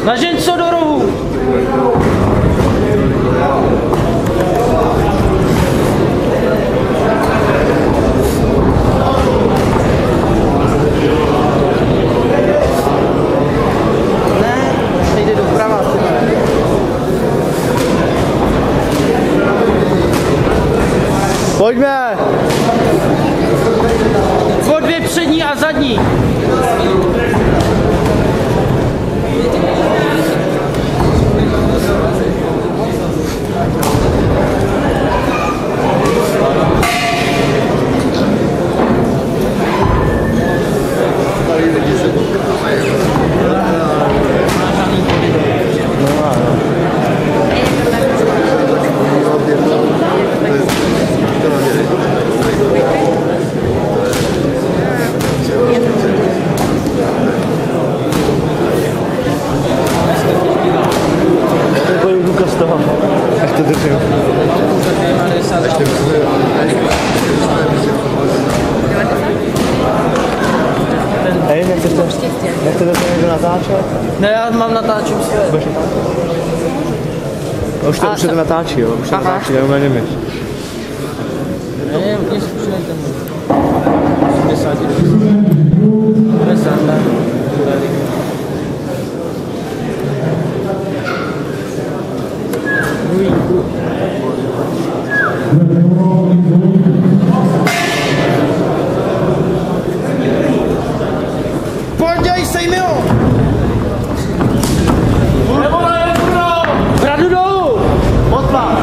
Nažeň co do rohu. Ne, nejde doprava. Pojďme! Po dvě přední a zadní. Nechce to někdo natáčet? Ne, já mám natáčím své. Už to natáčí, jo? Už to natáčí, jenom na němi. Ne, mě zkušenej ten. 80. 50, ne? Pojď, sej mi ho! Bradu dolů! Motva!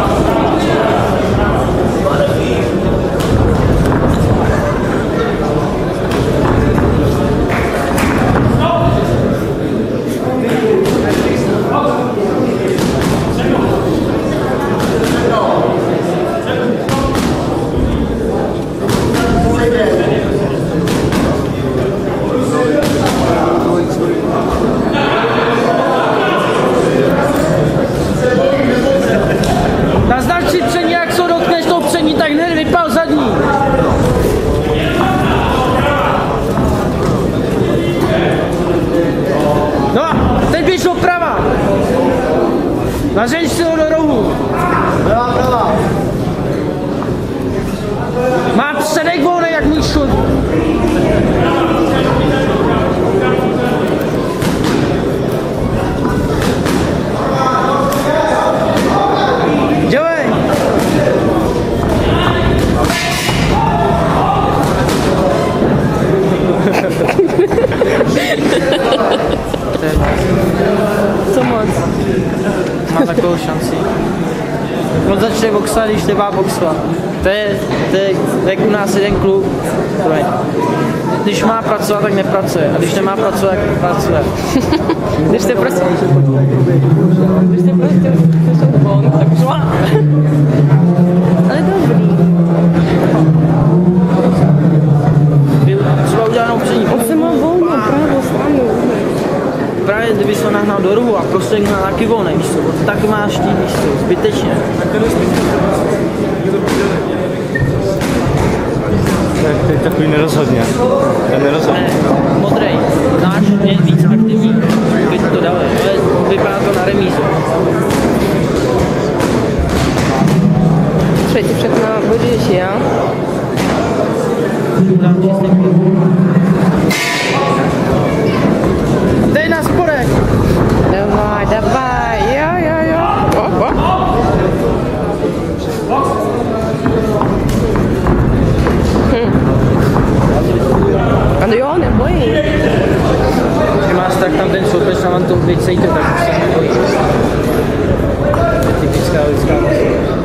Nazdar si přední, jak se dotkneš tou přední, tak hned vypal zadní. No a teď běž doprava. Nařeň si ho do rohu. Prava. Má předek volný, jak můj šut. Dělej. Co moc? Má takovou šanci. On začne boxovat, když nemá boxovat. To je jak u nás jeden kluk. Když má pracovat, tak nepracuje. A když nemá pracovat, tak pracuje. Když jste prostě von, tak šla. Ale dobrý. Třeba udělanou přední. On se má volnou pravou stranu. Právě kdyby se nahnal do rohu a prostě na taky volné místo, tak máš tím místo, zbytečně. To je takový nerozhodně. Ne, modrej, náš je víc aktivní, by to dali, ale vypadá to na remízu. Třetí všechno budeš, já? Dej na spodek! Давай, jo. Ano jo, nebojí. Když máš tak tam ten soupeř a vám to vycejte, tak už se nebojí. To je typická lidská vlastnost.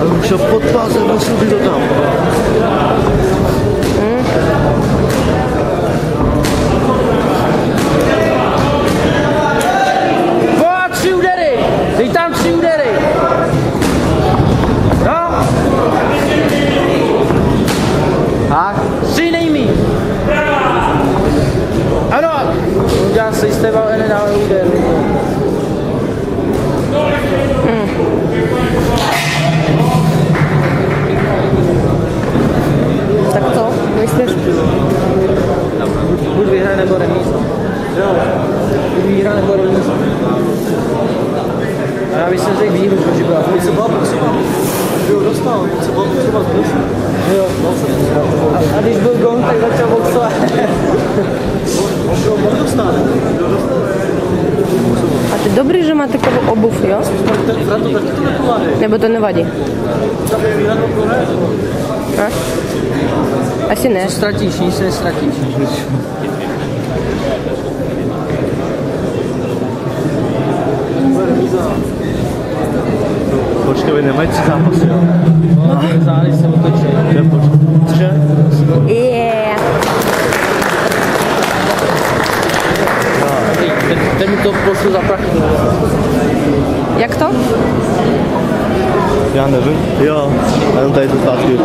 Ale už šel pod pás a musel být to tam. Dej tam 3 údery! No! Tak, 3 nejmí! Ano! Udělá se jistě, ale nedává úder. Já bych si řekl výhru, protože byla Co byla potřeba? Jo, dostal. Co byla potřeba? Jo. A když byl gong, tak začal boxovat. Mohl dostat. A ty dobrý, že má takovou obuv, jo? Frato, taky to nepomáhá. Nebo to nevadí? A? Asi ne. Ztratíš, nic nestratíš. Počkej, vy nemají 3 zápasy, jo? No, zády se otočí. Cože? Yeah. Ten mu to prostě za prachy. Jak to? Já nevím. Jo, jenom tady to zpátky.